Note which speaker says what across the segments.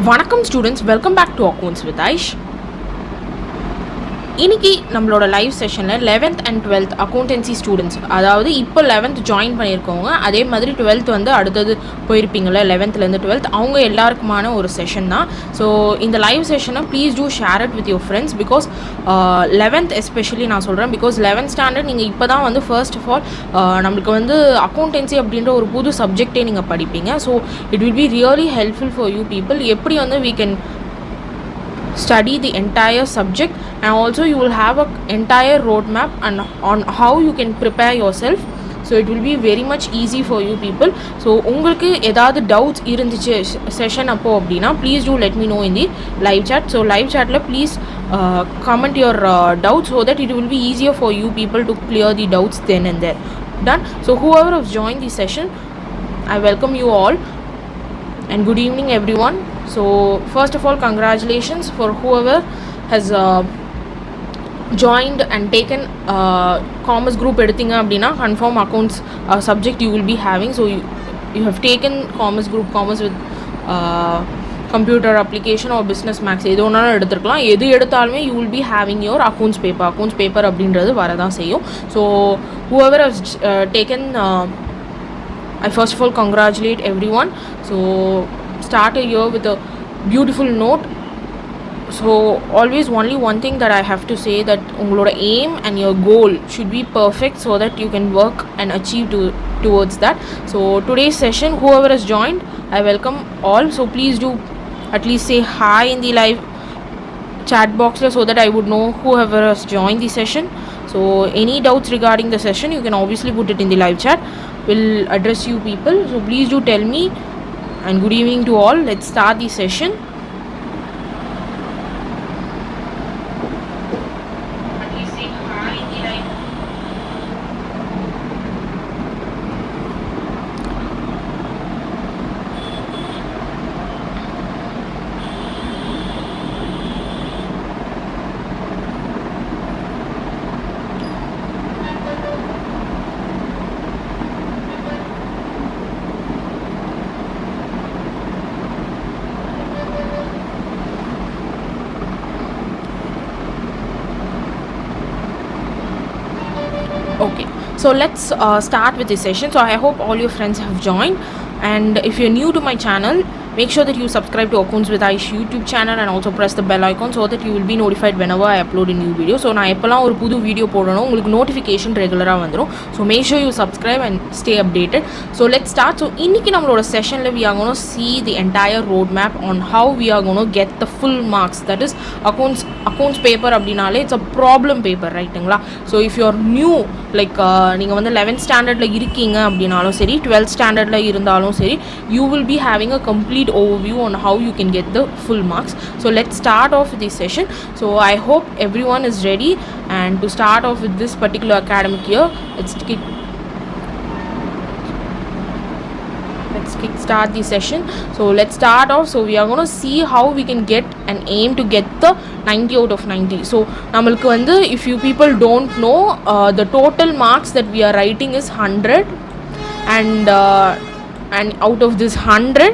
Speaker 1: வணக்கம் students, welcome back to accounts with Aish. இன்றைக்கி நம்மளோட லைவ் செஷனில் 11th and 12th accountancy students, அதாவது இப்போ 11th ஜாயின் பண்ணியிருக்கவங்க, அதே மாதிரி 12th வந்து அடுத்தது போயிருப்பீங்களா 11th 12th, அவங்க எல்லாருக்குமான ஒரு செஷன் தான். ஸோ இந்த லைவ் செஷனை please do share it with your friends. Because 11th especially நான் சொல்கிறேன், பிகாஸ் 11th ஸ்டாண்டர்ட் நீங்கள் இப்போ தான் வந்து ஃபர்ஸ்ட் ஆஃப் ஆல் நம்மளுக்கு வந்து அக்கௌண்டன்சி அப்படின்ற ஒரு புது சப்ஜெக்டே நீங்கள் படிப்பீங்க. So it will be really helpful for you people. எப்படி வந்து we can study the entire subject, and also you will have an entire roadmap and on how you can prepare yourself. So it will be very much easy for you people. So உங்களுக்கு ஏதாவது doubts இருந்துச்சு session அப்போ அப்படின்னா please do let me know in the live chat. So live chatல please comment your doubts so that it will be easier for you people to clear the doubts then and there. Done. So whoever has joined the session, I welcome you all and good evening everyone. So first of all, congratulations for whoever has joined and taken commerce group eduthinga appadina confirm accounts subject you will be having. So you have taken commerce group, commerce with computer application or business maths, edu onnalu eduthirkalam. Edu eduthalume you will be having your accounts paper அப்படின்றது வரதான் செய்யும். So whoever has taken I first of all congratulate everyone. So start a year with a beautiful note. So always only one thing that I have to say, that ungaloda aim and your goal should be perfect so that you can work and achieve towards that. So today's session, whoever has joined, I welcome all. So please do at least say hi in the live chat box so that I would know whoever has joined the session. So any doubts regarding the session, you can obviously put it in the live chat. We'll address you people. So please do tell me. And good evening to all. Let's start the session. Okay, so let's start with this session. So I hope all your friends have joined, and if you're new to my channel, make sure that you subscribe to Accounts with Aish YouTube channel and also press the bell icon so that you will be notified whenever I upload a new video. So நான் எப்போலாம் ஒரு புது video போடணும் உங்களுக்கு notification ரெகுலராக வந்துடும். So make sure you subscribe and stay updated. So let start. So இன்றைக்கி நம்மளோட செஷனில் we are going to see the entire road map on how we are going to get the full marks. That is accounts paper அப்படின்னாலே it's a problem paper, ரைட்டுங்களா? So if you are new, like நீங்கள் வந்து 11th ஸ்டாண்டர்டில் இருக்கீங்க அப்படின்னாலும் சரி, 12th ஸ்டாண்டர்டில் இருந்தாலும் சரி, you will be having a complete overview on how you can get the full marks. So let's start off with this session. So I hope everyone is ready, and to start off with this particular academic year, let's kickstart the session. So let's start off. So we are going to see how we can get an aim to get the 90 out of 90. So namalku vandu, if you people don't know, the total marks that we are writing is 100, and out of this 100,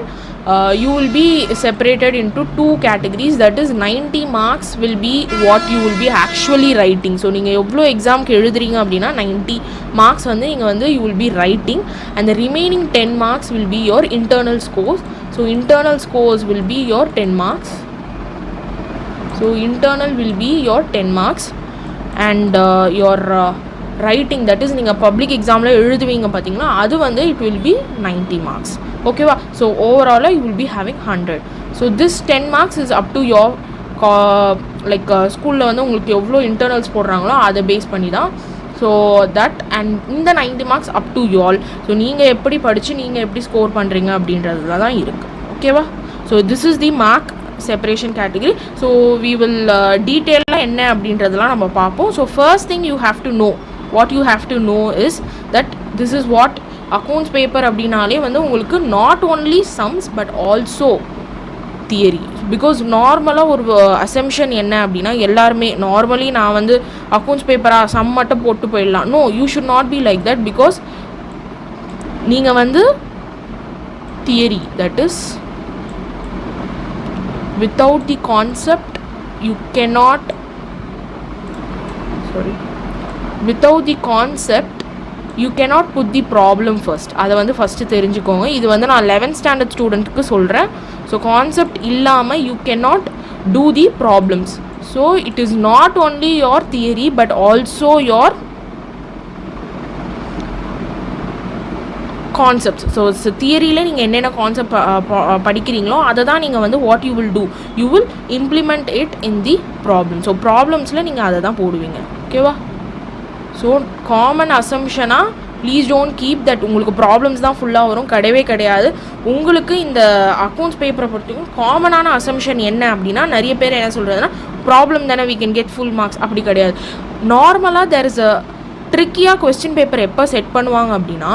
Speaker 1: you will be separated into two categories. That is 90 marks will be what you will be actually writing. So நீங்கள் எவ்வளோ எக்ஸாம்க்கு எழுதுறீங்க அப்படின்னா 90 marks வந்து நீங்கள் வந்து you will be writing, and the remaining 10 marks will be your internal scores. So internal scores will be your 10 marks. So internal will be your 10 marks, and your writing, that is நீங்கள் public எக்ஸாமில் எழுதுவீங்க பார்த்தீங்கன்னா அது வந்து it will be 90 marks. ஓகேவா? So ஓவராலாக you will be having 100. So this 10 marks is up to your like ஸ்கூலில் வந்து உங்களுக்கு எவ்வளோ இன்டர்னல்ஸ் போடுறாங்களோ அதை பேஸ் பண்ணி தான். ஸோ தட் அண்ட் இந்த 90 marks up to you all. So நீங்கள் எப்படி படித்து நீங்கள் எப்படி ஸ்கோர் பண்ணுறீங்க அப்படின்றதுல தான் இருக்குது. ஓகேவா? So this is the mark separation category. So we will டீட்டெயிலாக என்ன அப்படின்றதெல்லாம் நம்ம பார்ப்போம். So first thing you have to know, what you have to know is that this is what accounts paper அப்படின்னாலே வந்து உங்களுக்கு not only sums but also theory. Because நார்மலாக ஒரு அசம்ஷன் என்ன அப்படின்னா, எல்லாருமே நார்மலி நான் வந்து அக்கௌண்ட்ஸ் பேப்பராக சம் மட்டும் போட்டு போயிடலாம். No, you should not be like that. Because நீங்கள் வந்து theory, that is without the concept you cannot, without the concept you cannot put the problem first. அதை வந்து ஃபஸ்ட்டு தெரிஞ்சுக்கோங்க. இது வந்து நான் 11th standard ஸ்டூடெண்ட்டுக்கு சொல்கிறேன். ஸோ கான்செப்ட் இல்லாமல் you cannot do the problems. So it is not only your theory but also your concepts. So தியரியில் நீங்கள் என்னென்ன கான்செப்ட் படிக்கிறீங்களோ அதை தான் நீங்கள் வந்து what you will do, you will implement it in the problem. So ப்ராப்ளம்ஸில் நீங்கள் அதை தான் போடுவீங்க. ஓகேவா? ஸோ காமன் அசம்ஷனாக ப்ளீஸ் டோன்ட் கீப் தட் உங்களுக்கு ப்ராப்ளம்ஸ் தான் ஃபுல்லாக வரும், கிடையவே கிடையாது. உங்களுக்கு இந்த அக்கௌண்ட்ஸ் பேப்பரை பொறுத்தவரைக்கும் காமனான அசம்ஷன் என்ன அப்படின்னா, நிறைய பேர் என்ன சொல்கிறதுனா ப்ராப்ளம் தானே we can get full marks, அப்படி கிடையாது. நார்மலாக there is a ட்ரிக்கியாக கொஸ்டின் பேப்பர் எப்போ செட் பண்ணுவாங்க அப்படின்னா,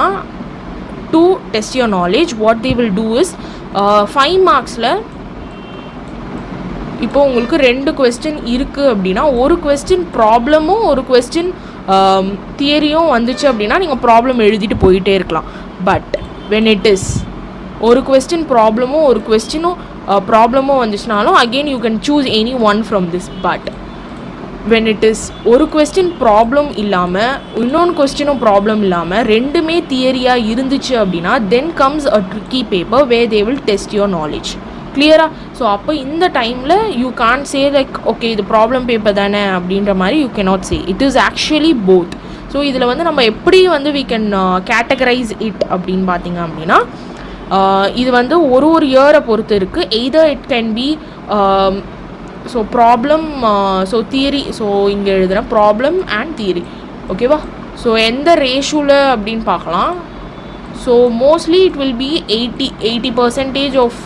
Speaker 1: to test your knowledge what they will do is 5 marksல இப்போ உங்களுக்கு 2 கொஸ்டின் இருக்குது அப்படின்னா, ஒரு கொஸ்டின் ப்ராப்ளமும் ஒரு கொஸ்டின் தியரியும் வந்துச்சு அப்படின்னா நீங்கள் ப்ராப்ளம் எழுதிட்டு போயிட்டே இருக்கலாம். பட் when it is ஒரு கொஸ்டின் ப்ராப்ளமும் ஒரு கொஸ்டினும் ப்ராப்ளமும் வந்துச்சுனாலும் again you can choose any one from this. But when it is ஒரு கொஸ்டின் ப்ராப்ளம் இல்லாமல் இன்னொன்று கொஸ்டினும் ப்ராப்ளம் இல்லாமல் ரெண்டுமே தியரியாக இருந்துச்சு அப்படின்னா then comes a tricky paper where they will test your knowledge. கிளியரா? ஸோ அப்போ இந்த டைமில் you can't say like okay இது ப்ராப்ளம் பேப்பர் தானே அப்படின்ற மாதிரி you cannot say. It is actually both. So இதில் வந்து நம்ம எப்படி வந்து we can categorize it அப்படின்னு பார்த்தீங்க அப்படின்னா, இது வந்து ஒரு இயரை பொறுத்து இருக்குது. Either it can be so problem, so theory, so இங்கே எழுதுகிறேன் ப்ராப்ளம் அண்ட் தியரி. ஓகேவா? ஸோ எந்த ரேஷியோவில் அப்படின்னு பார்க்கலாம். So mostly it will be 80% of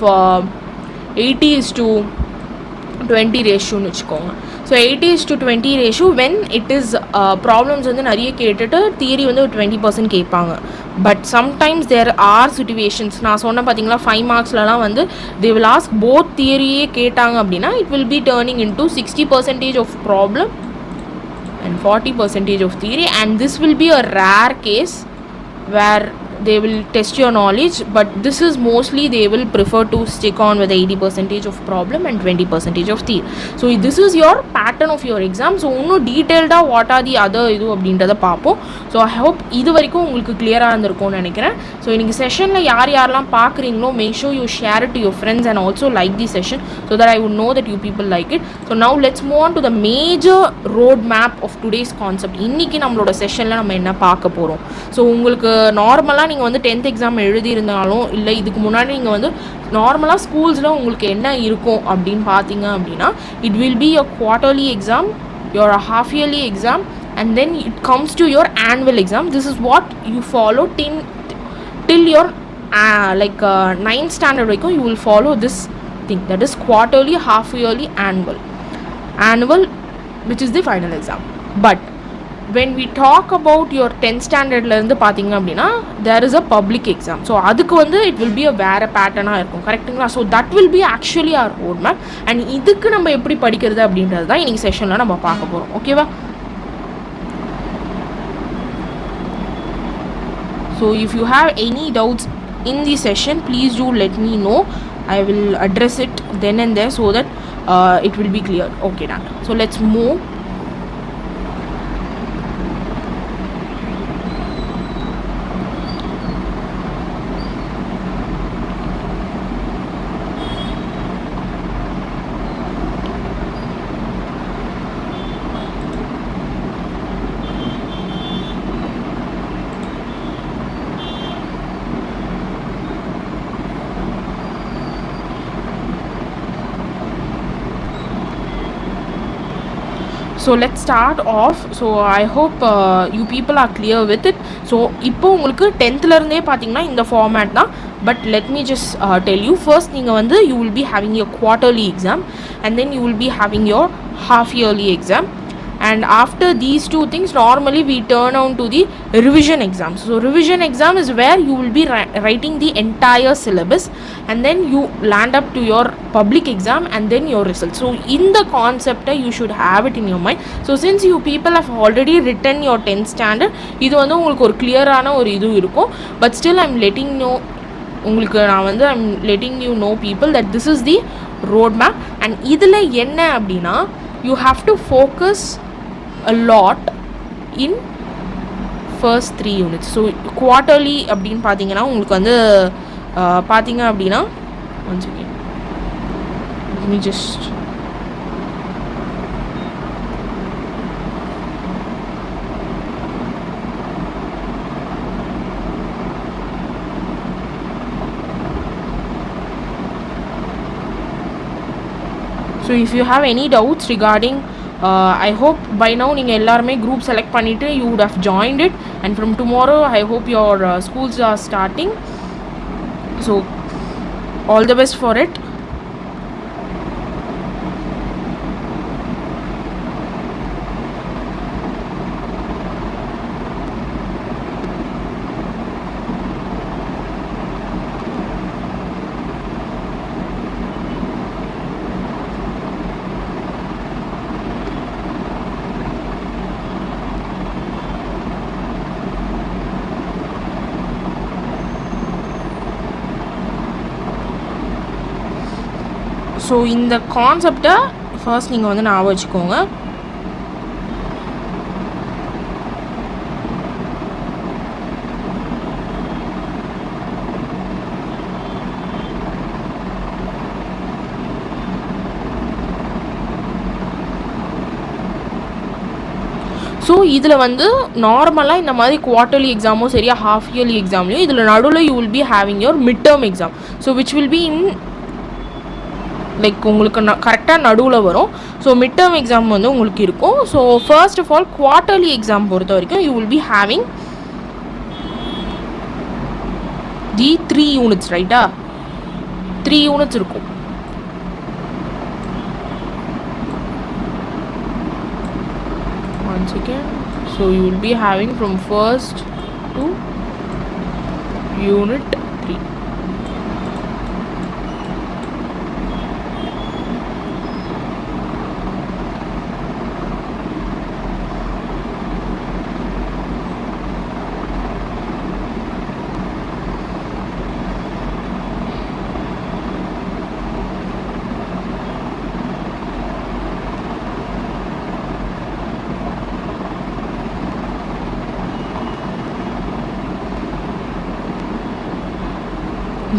Speaker 1: 80:20 ரேஷியோன்னு வச்சுக்கோங்க. So 80:20 ratio when it is problems வந்து நிறைய கேட்டுட்டு தியரி வந்து 20% கேட்பாங்க. But sometimes there are situations, நான் சொன்னேன் பார்த்தீங்களா 5 மார்க்ஸ்லலாம் வந்து தே வில் ஆஸ்க் போத் தியரியே கேட்டாங்க அப்படின்னா it will be turning into 60% of problem and 40% of theory, and this will be a rare case where they will test your knowledge, but this is mostly they will prefer to stick on with 80% of problem and 20% of theory. So this is your pattern of your exam. So இன்னும் டீட்டெயில்டாக what are the other இது அப்படின்றத பார்ப்போம். So I hope இது வரைக்கும் உங்களுக்கு கிளியராக இருந்திருக்கும்னு நினைக்கிறேன். ஸோ இன்றைக்கி செஷனில் யாரெல்லாம் பார்க்குறீங்களோ make sure you share it to your friends and also like the session so that I would know that you people like it. So now let's move on to the major road map of today's concept. இன்றைக்கி நம்மளோட செஷனில் நம்ம என்ன பார்க்க போகிறோம். So உங்களுக்கு நார்மலாக நீங்கள் வந்து 10th எக்ஸாம் எழுதியிருந்தாலும் இல்லை இதுக்கு முன்னாடி நீங்கள் வந்து நார்மலாக ஸ்கூல்ஸில் உங்களுக்கு என்ன இருக்கும் அப்படின்னு பார்த்தீங்க அப்படின்னா, it will B a quarterly exam, your half yearly exam, and then it comes to your annual exam. This is what you follow till your 9th standard வரைக்கும் you will follow this thing, that is quarterly, half yearly, annual which is the final exam. But when we talk about your 10th standardல இருந்து பார்த்தீங்க அப்படின்னா there is a public exam. So அதுக்கு வந்து it will be a வேறு பேட்டர்னாக இருக்கும். கரெக்டுங்களா? So that will be actually our road map. and இதுக்கு நம்ம எப்படி படிக்கிறது அப்படின்றது தான் இன்னைக்கு செஷனில் நம்ம பார்க்க போகிறோம். ஓகேவா? So if you have any doubts in the session, please do let me know. I will address it then and there so that it will be clear. Okay, done. So let's move. So let's start off. So I hope you people are clear with it. So இப்போ உங்களுக்கு 10th இருந்தே பார்த்தீங்கன்னா இந்த format தான். But let me just tell you first, நீங்கள் வந்து you will be having your quarterly exam and then you will be having your half yearly exam. And after these two things normally we turn on to the revision exams. So revision exam is where you will be writing the entire syllabus and then you land up to your public exam and then your results. So in the concept you should have it in your mind. So since you people have already written your 10th standard, இது வந்து உங்களுக்கு ஒரு கிளியரான ஒரு இது இருக்கும். But still I'm letting you know people that this is the roadmap. And இதில் என்ன அப்படின்னா you have to focus a lot in first 3 units. So quarterly அப்படின்னு பார்த்தீங்கன்னா உங்களுக்கு வந்து பார்த்தீங்க அப்படின்னா once again let me just so if you have any doubts regarding I hope by now நீங்கள் எல்லாருமே group select பண்ணிட்டு you would have joined it, and from tomorrow I hope your schools are starting, so all the best for it. So இந்த கான்செப்டை first நீங்கள் வந்து ஞாபகம் வச்சுக்கோங்க. So இதில் வந்து நார்மலாக இந்த மாதிரி குவார்ட்டர்லி எக்ஸாமோ சரியா ஹாஃப் இயர்லி எக்ஸாம்லையும் இதில் நடுவில் you will be having your mid term exam. So which will be in like உங்களுக்கு கரெக்டாக நடுவில் வரும். ஸோ மிட் டேர்ம் எக்ஸாம் வந்து உங்களுக்கு இருக்கும். So first of all quarterly exam பொறுத்த வரைக்கும் you will be having the 3 units, ரைட்டா? 3 யூனிட்ஸ் இருக்கும். once again, so you will be having from first to unit 3.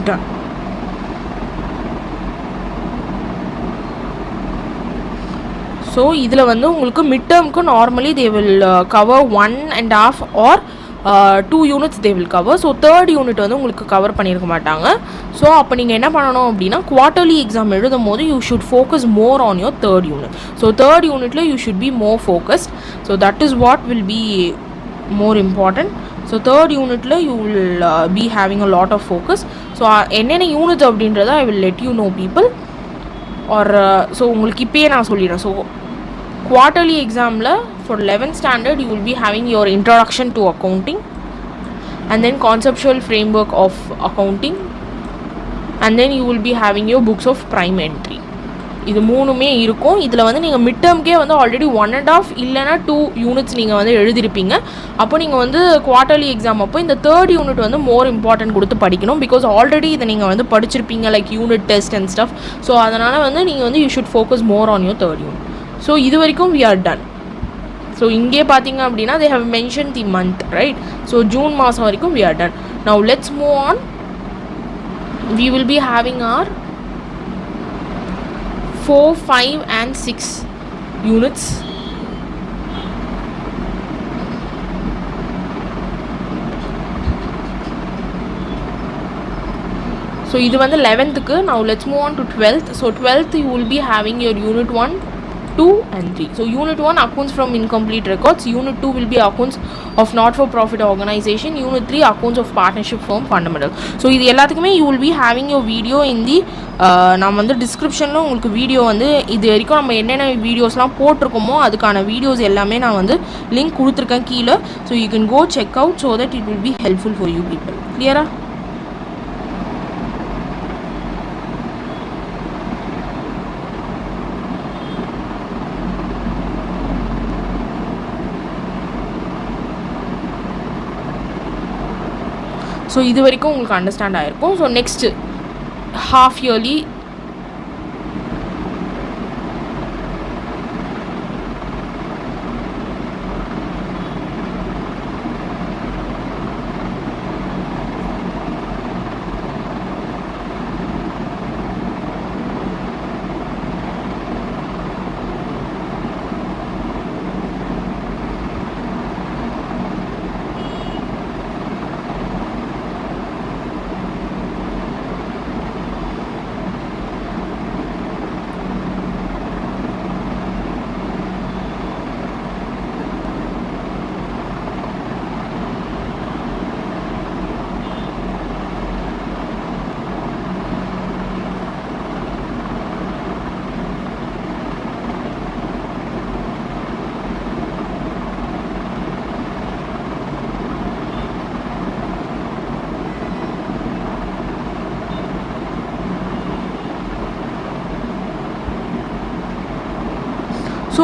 Speaker 1: Done. So இதில் வந்து உங்களுக்கு மிட் டேர்முக்கு normally they will cover 1.5 or 2 units they will cover. So third unit வந்து உங்களுக்கு cover பண்ணியிருக்க மாட்டாங்க. ஸோ அப்போ நீங்கள் என்ன பண்ணணும் அப்படின்னா குவார்ட்டர்லி எக்ஸாம் எழுதும் போது you should focus more on your third unit. So third யூனிட்டில் you should be more focused. So that is what will be more important. So third unitல you will be having a lot of focus. So என்னென்ன units அப்படின்றத I will let you know people, or so உங்களுக்கு இப்பயே நான் சொல்லிடுறேன். So quarterly எக்ஸாமில் for 11th standard you will be having your introduction to accounting, and then conceptual framework of accounting, and then you will be having your books of prime entry. இது மூணுமே இருக்கும். இதில் வந்து நீங்கள் மிட் டேர்ம்கே வந்து already 1.5 இல்லைனா 2 units நீங்கள் வந்து எழுதிருப்பீங்க. அப்போ நீங்கள் வந்து குவார்ட்டர்லி எக்ஸாம் அப்போ இந்த தேர்ட் யூனிட் வந்து மோர் இம்பார்ட்டன்ட் கொடுத்து படிக்கணும். பிகாஸ் ஆல்ரெடி இதை நீங்கள் வந்து படிச்சிருப்பீங்க like unit test and stuff. So அதனால் வந்து நீங்கள் வந்து you should focus more on your third unit. So இது வரைக்கும் வி ஆர் டன். ஸோ இங்கே பார்த்தீங்க அப்படின்னா they have mention the month, right? So June மாதம் வரைக்கும் we are done. Now let's move on. We will be having our 4, 5 and 6 units. So இது வந்து 11th. Now let's move on to 12th. So 12th you will be having your unit 1, 2 and 3. So unit 1 accounts from incomplete records. Unit 2 will be accounts of not for profit organization. Unit 3 accounts of partnership firm fundamental. So இது எல்லாத்துக்குமே you will be having your video in the நான் வந்து டிஸ்கிரிப்ஷனில் உங்களுக்கு video வந்து இது வரைக்கும் நம்ம என்னென்ன வீடியோஸ்லாம் போட்டிருக்கோமோ அதுக்கான வீடியோஸ் எல்லாமே நான் வந்து லிங்க் கொடுத்துருக்கேன் கீழே. So you can go check out so that it will be helpful for you people. கிளியரா? ஸோ இது வரைக்கும் உங்களுக்கு அண்டர்ஸ்டாண்ட் ஆகிருக்கும். ஸோ நெக்ஸ்ட்டு ஹாஃப் இயர்லி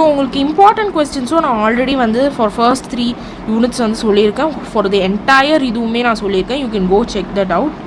Speaker 1: உங்களுக்கு இம்பார்ட்டன்ட் கொஸ்டின்ஸும் நான் ஆல்ரெடி வந்து ஃபார் ஃபர்ஸ்ட் 3 யூனிட்ஸ் வந்து சொல்லியிருக்கேன். ஃபார் தி என்டையர் இதுவுமே நான் சொல்லியிருக்கேன். You can go check that out.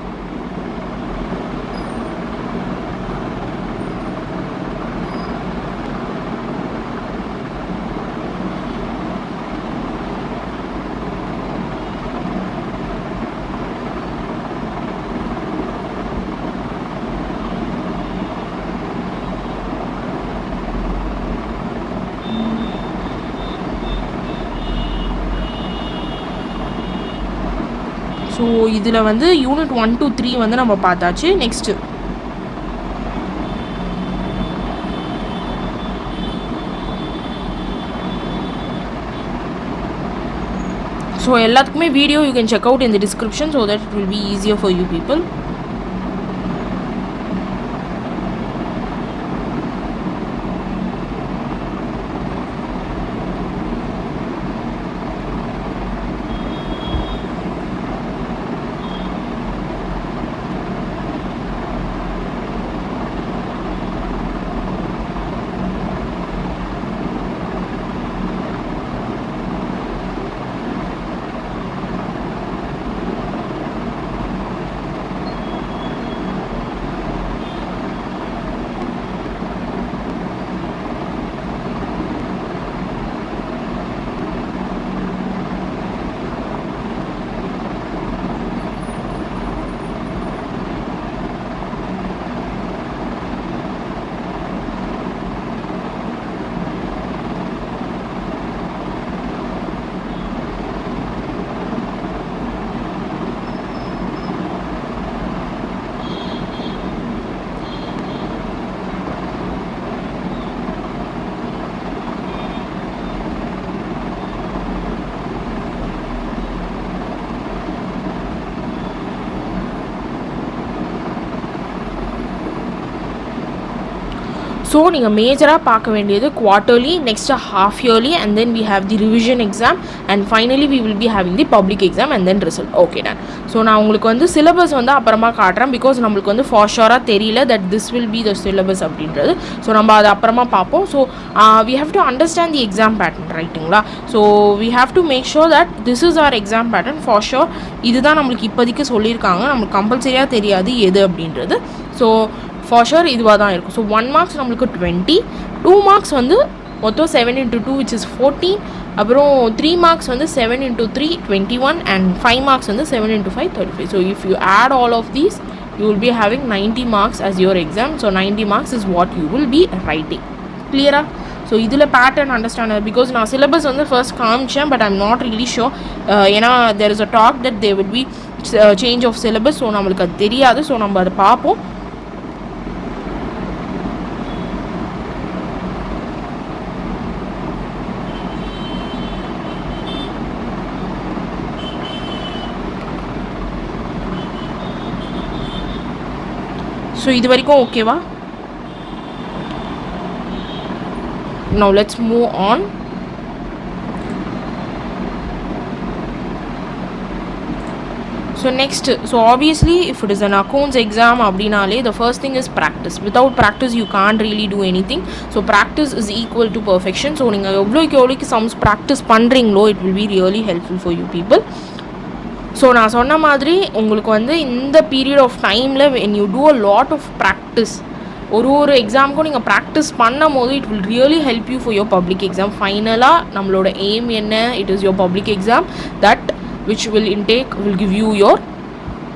Speaker 1: So இதில் வந்து யூனிட் 1 to 3 வந்து நம்ம பார்த்தாச்சு. நெக்ஸ்ட்டு ஸோ எல்லாத்துக்குமே video you can check out in the description so that it will be easier for you people. So நீங்கள் மேஜராக பார்க்க வேண்டியது quarterly, next half yearly, and then we have the revision exam, and finally we will be having the public exam and then result. Okay ton. So நான் உங்களுக்கு வந்து syllabus வந்து அப்புறமா காட்டுறேன். பிகாஸ் நம்மளுக்கு வந்து ஃபார் ஷோராக தெரியல that this will be the syllabus அப்படின்றது. ஸோ நம்ம அதை அப்புறமா பார்ப்போம். So we have to understand the exam pattern, ரைட்டுங்களா? So we have to make sure that this is our exam pattern for sure. இதுதான் நம்மளுக்கு இப்போதைக்கு சொல்லியிருக்காங்க. நம்மளுக்கு கம்பல்சரியாக தெரியாது எது அப்படின்றது. ஸோ ஃபார் ஷோர் இதுவாக தான் இருக்கும். ஸோ 1 மார்க்ஸ் நம்மளுக்கு 20, 2 மார்க்ஸ் வந்து மொத்தம் 7 into 2 which is 14, அப்புறம் 3 மார்க்ஸ் வந்து 7 into 3 21, அண்ட் 5 மார்க்ஸ் வந்து 7 into 5 35. So if you add all of these you will be having 90 marks as your exam. So 90 marks is what you will be writing. Clear? So இதில் pattern understand because நான் syllabus வந்து first காமிச்சேன், but I'm not really sure. ஏன்னா there is a talk that they will be change of syllabus. So நம்மளுக்கு அது தெரியாது. So நம்ம அதை பார்ப்போம். ஸோ இது வரைக்கும் ஓகேவா? Now let's move on. So next, so obviously if it is an accounts exam abdinale, the first thing is practice. Without practice you can't really do anything. So practice is equal to perfection. So ninga evlokku sums practice பண்றீங்களோ it will be really helpful for you people. So நான் சொன்ன மாதிரி உங்களுக்கு வந்து இந்த period of டைமில் when you do a lot of practice, ஒரு எக்ஸாமுக்கும் நீங்கள் ப்ராக்டிஸ் பண்ணும் போது it will really help you for your public exam. ஃபைனலாக நம்மளோட எய்ம் என்ன? It is your public exam that which will intake will give you your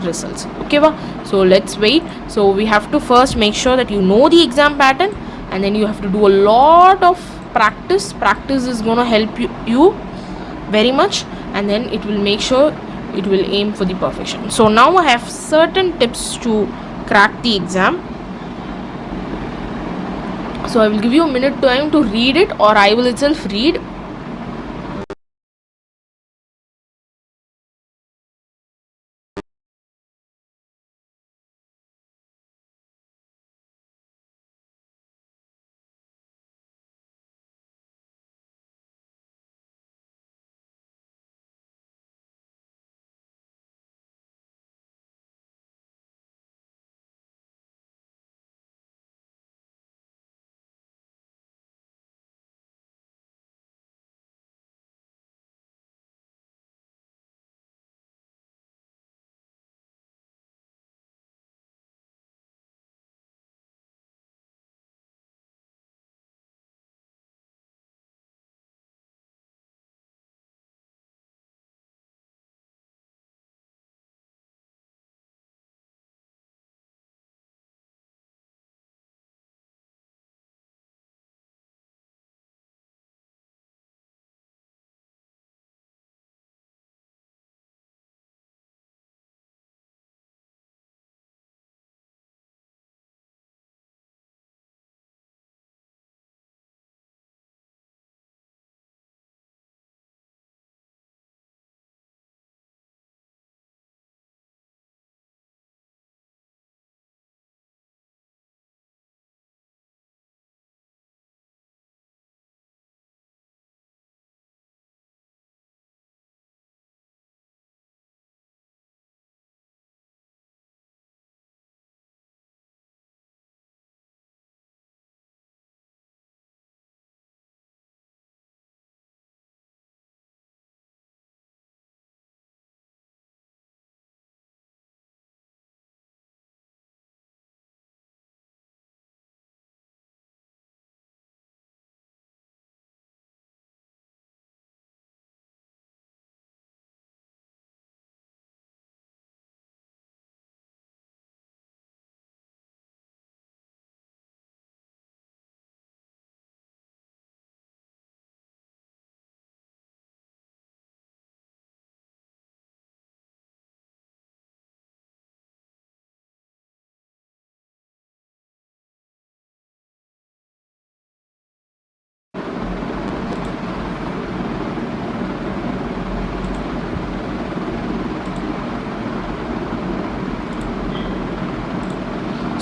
Speaker 1: results. Okay va? So let's wait. So we have to first make sure that you know the exam pattern, and then you have to do a lot of practice. Practice is going to help you very much, and then it will make sure it will aim for the perfection. So now I have certain tips to crack the exam. So I will give you a minute time to read it, or I will itself read.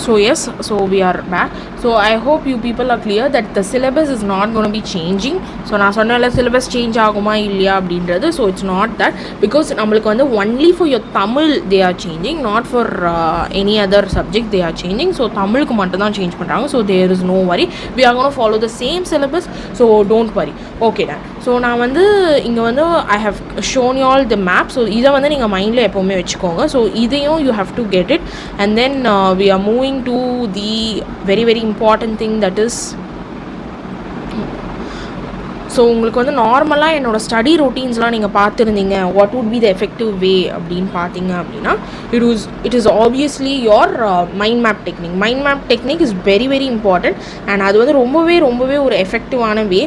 Speaker 1: So yes, so we are back. So I hope you people are clear that the syllabus is not going to be changing. So நான் சொன்னல syllabus change ஆகுமா இல்லையா அப்படின்றது. So it's not that, because நம்மளுக்கு வந்து only for your Tamil they are changing, not for any other subject they are changing. So தமிழுக்கு மட்டும் தான் change பண்றாங்க. So there is no worry, we are going to follow the same syllabus, so don't worry. Okay done. So நான் வந்து இங்க வந்து I have shown you all the map. So இதை வந்து நீங்கள் மைண்டில் எப்போவுமே வச்சுக்கோங்க. ஸோ இதையும் you have to get it, and then we are moving to the very very important thing, that is, so உங்களுக்கு வந்து நார்மலாக என்னோடய ஸ்டடி ரொட்டீன்ஸ்லாம் நீங்கள் பார்த்துருந்தீங்க, what would be the effective way அப்படின்னு பார்த்தீங்க அப்படின்னா, it is obviously your mind map technique. Mind map technique is very very important, and அது வந்து ரொம்பவே ஒரு எஃபெக்டிவான வே,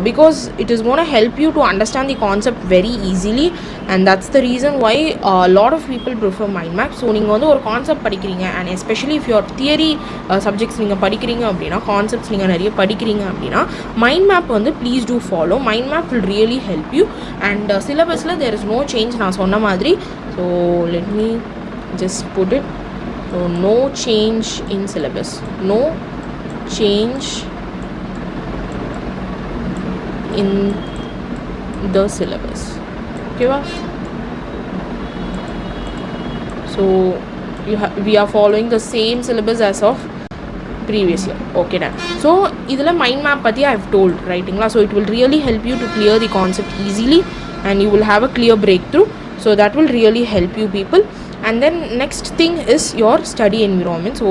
Speaker 1: because it is going to help you to understand the concept very easily, and that's the reason why a lot of people prefer mind map. So நீங்கள் வந்து ஒரு concept படிக்கிறீங்க, and especially if your theory subjects நீங்கள் படிக்கிறீங்க அப்படின்னா, concepts நீங்கள் நிறைய படிக்கிறீங்க அப்படின்னா, மைண்ட் மேப் வந்து please do follow. Mind map will really help you, and syllabusல there is no change நான் சொன்ன மாதிரி. So let me just put it. So no change in syllabus, no change in the syllabus. Okay va? So we are following the same syllabus as of previous year. Okay done. So idhula mind map patti I have told, writing la, so it will really help you to clear the concept easily, and you will have a clear breakthrough. So that will really help you people. And then next thing is your study environment. So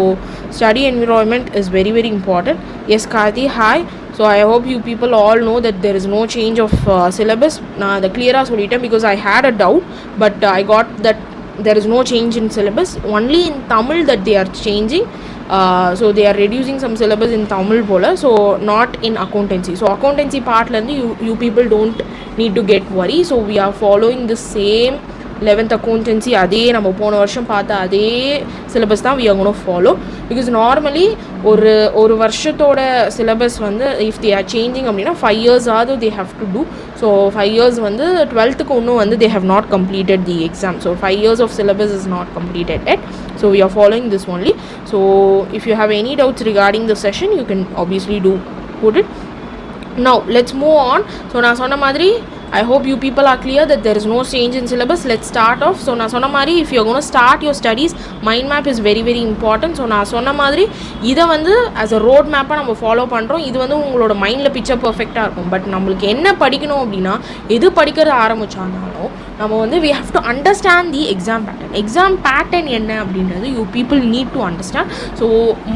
Speaker 1: study environment is very very important. Yes Karthi, hi. So I hope you people all know that there is no change of syllabus. நான் அதை கிளியராக சொல்லிட்டேன், because I had a doubt, but I got that there is no change in syllabus, only in Tamil that they are changing. So they are reducing some syllabus in Tamil போல, so not in accountancy. So accountancy partலேருந்து you people don't need to get worry. So we are following the same 11th accountancy, அதே நம்ம போன வருஷம் பார்த்த அதே syllabus தான் we are going to follow, because normally ஒரு வருஷத்தோட சிலபஸ் வந்து if they are changing அப்படின்னா 5 years ஆவது they have to do. So 5 years வந்து 12th இன்னும் வந்து they have not completed the exam, so 5 years of syllabus is not completed yet. So we are following this only. So if you have any doubts regarding the session, you can obviously do put it. Now let's move on. So நான் சொன்ன மாதிரி I hope you people are clear that there is no change in syllabus. Let's start off. So நான் சொன்ன மாதிரி if you're going to start your studies, mind map is very very important. So நான் சொன்ன மாதிரி இதை வந்து as a road map-ஆ நம்ம follow பண்ணுறோம். இது வந்து உங்களோட மைண்டில் பிக்சர் பர்ஃபெக்டாக இருக்கும். பட் நம்மளுக்கு என்ன படிக்கணும் அப்படின்னா, எது படிக்கிறது ஆரம்பித்தாலும் நம்ம வந்து we have to understand the exam pattern. Exam pattern என்ன அப்படின்றது you people need to understand. So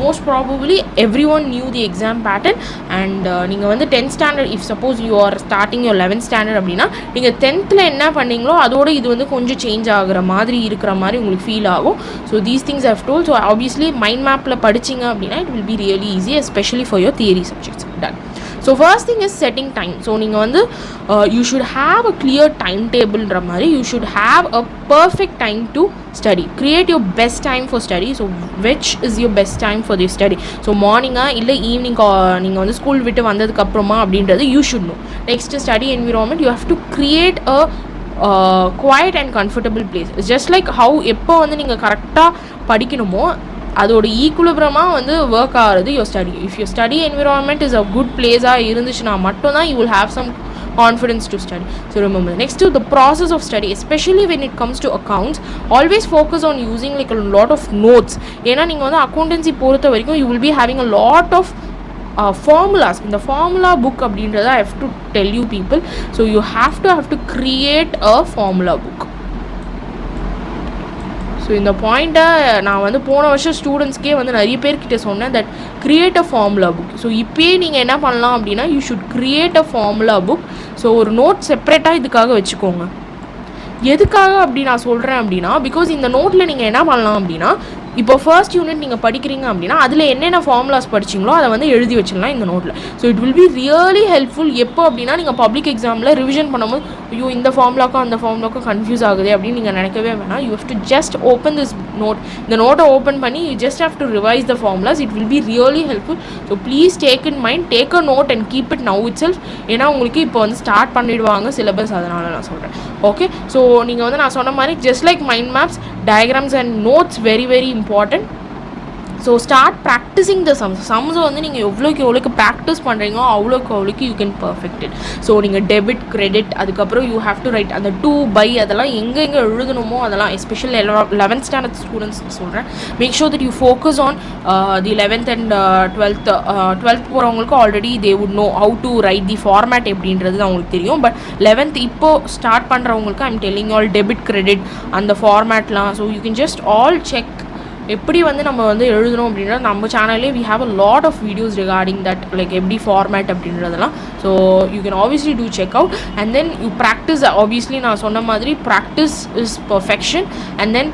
Speaker 1: most probably everyone knew the exam pattern, and நீங்கள் வந்து 10th standard, if suppose you are starting your 11th standard அப்படின்னா, நீங்கள் 10th என்ன பண்ணீங்களோ அதோட இது வந்து கொஞ்சம் சேஞ்ச் ஆகுற மாதிரி இருக்கிற மாதிரி உங்களுக்கு ஃபீல் ஆகும். So these things I have told. So obviously mind மேப்பில் படிச்சிங்க அப்படின்னா it will be really easy, especially for your theory subjects. Done. So first thing is setting time. So நீங்கள் வந்து you should have a clear timetable-ன்ற மாதிரி, you should have a perfect time to study. Create your best time for study. So which is your best time for the study? So morning-ஆ இல்லை evening நீங்கள் வந்து school விட்டு வந்ததுக்கப்புறமா அப்படின்றது you should know. Next, study environment. You have to create a quiet and comfortable place. It's just like how எப்போ வந்து நீங்கள் கரெக்டாக படிக்கணுமோ அதோட ஈக்குலிபிரமாக வந்து ஒர்க் ஆகிறது your study. If your study environment is a good place-ஆக இருந்துச்சுன்னா மட்டும்தான் you will have some confidence to study. So remember, next to the process of study, especially when it comes to accounts, always focus on using like a lot of notes. ஏன்னா நீங்கள் வந்து accountancy பொறுத்த வரைக்கும் you will be having a lot of formulas. In the formula book அப்படின்றத I have to tell you people. So you have to create a formula book. So இந்த பாயிண்ட்டை நான் வந்து போன வருஷம் ஸ்டூடெண்ட்ஸ்க்கே வந்து நிறைய பேர்கிட்ட சொன்னேன், that create a formula book. So இப்போயே நீங்கள் என்ன பண்ணலாம் அப்படின்னா, you should create a formula book. So ஒரு நோட் செப்பரேட்டாக இதுக்காக வச்சுக்கோங்க. எதுக்காக அப்படி நான் சொல்கிறேன் அப்படின்னா, பிகாஸ் இந்த நோட்டில் நீங்கள் என்ன பண்ணலாம் அப்படின்னா, இப்போ ஃபர்ஸ்ட் யூனிட் நீங்கள் படிக்கிறீங்க அப்படின்னா அதில் என்னென்ன ஃபார்முலாஸ் படிச்சிங்களோ அதை வந்து எழுதி வச்சிடலாம் இந்த நோட்டில். So it will be really helpful. எப்போ அப்படின்னா நீங்கள் பப்ளிக் எக்ஸாமில் ரிவிஷன் பண்ணும்போது ஐயோ இந்த ஃபார்முலாக்கும் அந்த ஃபார்முலாக்கும் கன்ஃபியூஸ் ஆகுது அப்படின்னு நீங்கள் நினைக்கவே வேணாம். You have to just open this note. இந்த நோட்டை ஓப்பன் பண்ணி you just have to revise the formulas. It will be really helpful. So please take in mind, take a note and keep it now itself. ஏன்னா உங்களுக்கு இப்போ வந்து start பண்ணிவிடுவாங்க syllabus, அதனால் நான் சொல்கிறேன். ஓகே, ஸோ நீங்கள் வந்து நான் சொன்ன மாதிரி just like mind maps, diagrams and notes very very important. So start practising the சம்ஸை வந்து நீங்கள் எவ்வளோக்கு ப்ராக்டிஸ் பண்ணுறீங்களோ அவ்வளோக்கு you can perfect it. So நீங்கள் டெபிட் கிரெடிட் அதுக்கப்புறம் யூ ஹேவ் டு ரைட் அந்த டு பை அதெல்லாம் எங்கே எழுதணுமோ அதெல்லாம் எஸ்பெஷலி 11th ஸ்டாண்டர்ட் ஸ்டூடெண்ட்ஸ் சொல்கிறேன். Make sure that you focus on the 11th and 12th போகிறவங்களுக்கு already they would know how to write the format எப்படின்றது அவங்களுக்கு தெரியும். பட் 11th இப்போது ஸ்டார்ட் பண்ணுறவங்களுக்கு I'm telling all debit credit அந்த ஃபார்மேட்லாம். So you can just all check எப்படி வந்து நம்ம வந்து எழுதணும் அப்படின்னா நம்ம சேனல்லே we have a lot of videos regarding that like எப்படி ஃபார்மேட் அப்படின்றதெல்லாம். So you can obviously do check out and then you practise. Obviously நான் சொன்ன மாதிரி practice is perfection and then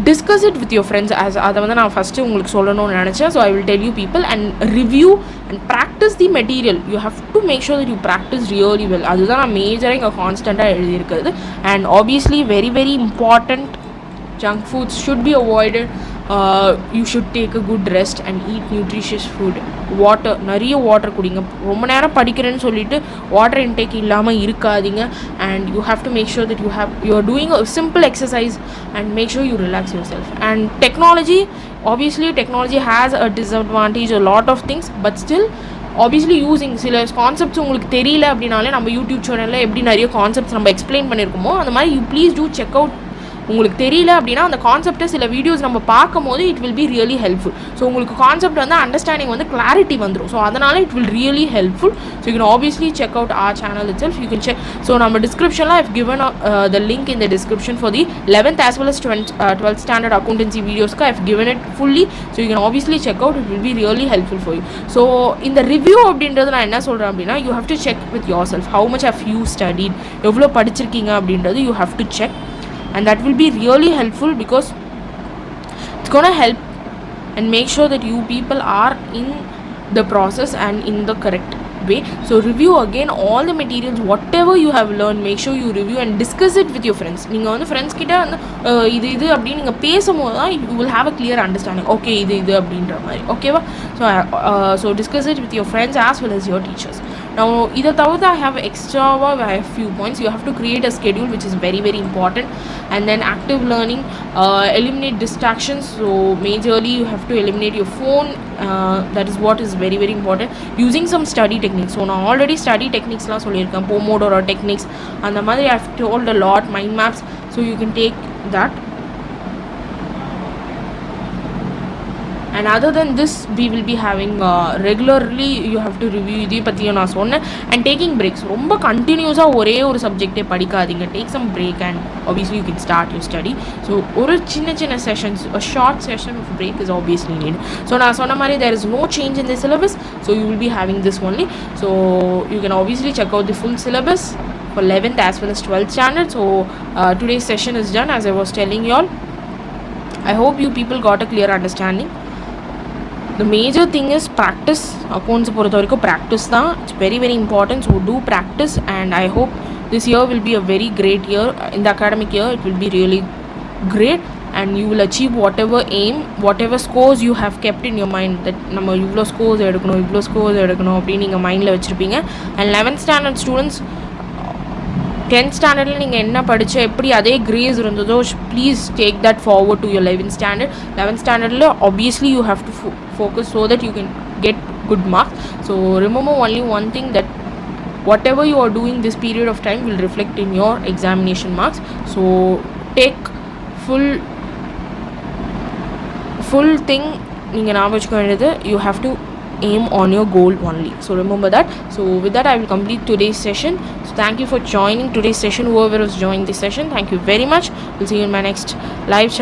Speaker 1: discuss it with your friends. அதை வந்து நான் first உங்களுக்கு சொல்லணும்னு நினச்சேன். So I will tell you people and review and practice the material. You have to make sure that you practice really well. அதுதான் நான் மேஜராக இங்கே கான்ஸ்டண்ட்டாக எழுதியிருக்கிறது. And obviously very very important, junk foods should be avoided. You should take a good rest and eat nutritious food. Water, நிறைய water குடிங்க. ரொம்ப நேரம் படிக்கிறேன்னு சொல்லிட்டு வாட்டர் இன்டேக் இல்லாமல் இருக்காதீங்க. and you have to make sure that you are doing a simple exercise and make sure you relax yourself. and obviously technology has a disadvantage, a lot of things, but still obviously using சில concepts உங்களுக்கு தெரியல அப்படின்னாலே நம்ம YouTube சேனலில் எப்படி நிறைய concepts நம்ம explain பண்ணியிருக்கோமோ அந்த மாதிரி you please do check out. உங்களுக்கு தெரியல அப்படின்னா அந்த கான்செப்டை சில வீடியோஸ் நம்ம பார்க்கும் போது it will be really helpful. So உங்களுக்கு கான்செப்ட் வந்து அண்டர்ஸ்டாண்டிங் வந்து கிளாரிட்டி வந்துடும். ஸோ அதனால் it will really helpful. So you can obviously check out our channel itself. You can check. So நம்ம டிஸ்கிரிப்ஷனில் I've given the link in the description for the 11th as well as 12th standard accountancy வீடியோஸ்க்கு I've given it fully. So you can obviously check out. It will be really helpful for you. So இந்த review அப்படின்றது நான் என்ன சொல்கிறேன் அப்படின்னா you have to check with your self how much how you studied, எவ்வளோ படிச்சிருக்கீங்க அப்படின்றது you have to check. And that will be really helpful because it's going to help and make sure that you people are in the process and in the correct way. So review again all the materials, whatever you have learned, make sure you review and discuss it with your friends. நீங்கள் வந்து friends கிட்ட வந்து இது அப்படின்னு நீங்கள் பேசும்போது தான் you will have a clear understanding. Okay இது அப்படின்ற மாதிரி ஓகேவா. So discuss it with your friends as well as your teachers. Now இதை தவிர்த்து I have few points. You have to create a schedule which is very very important. And then active learning, eliminate distractions. So majorly you have to eliminate your phone. That is what is very very important. Using some study techniques. So நான் already study techniques லாம் சொல்லியிருக்கேன். Pomodoro techniques அந்த மாதிரி I have told a lot. Mind maps. So you can take that. And other than this we will be having regularly you have to review இதை பற்றியும் நான் சொன்னேன். And taking breaks. ரொம்ப கண்டினியூஸாக ஒரே ஒரு சப்ஜெக்டே படிக்காதீங்க. Take some break and obviously you can start your study. So ஒரு சின்ன sessions, a short session of break is obviously needed. So நான் சொன்ன மாதிரி there is no change in the syllabus, so you will be having this only. So you can obviously check out the full syllabus for 11th as well as 12th standard. So today's session is done as I was telling you all. I hope you people got a clear understanding. The major thing is practice. Accounts பொறுத்த வரைக்கும் practice தான். It's very very important. So do practice and I hope this year will be a very great year. In the academic year it will be really great and you will achieve whatever aim, whatever scores you have kept in your mind that நம்ம இவ்வளோ scores எடுக்கணும் அப்படின்னு நீங்கள் மைண்டில் வச்சுருப்பீங்க. And 11th standard students 10th standardல நீங்கள் என்ன படித்த எப்படி அதே கிரேஸ் இருந்ததோ please take that forward to your 11th standard. 11th standardல obviously you have to focus so that you can get good marks. So remember only one thing, that whatever you are doing this period of time will reflect in your examination marks. So take full thing நீங்கள் ஞாபகம் வச்சுக்க வேண்டியது, you have to aim on your goal only. So remember that. So with that I will complete today's session. So thank you for joining today's session. Whoever was joining this session, thank you very much. We'll see you in my next live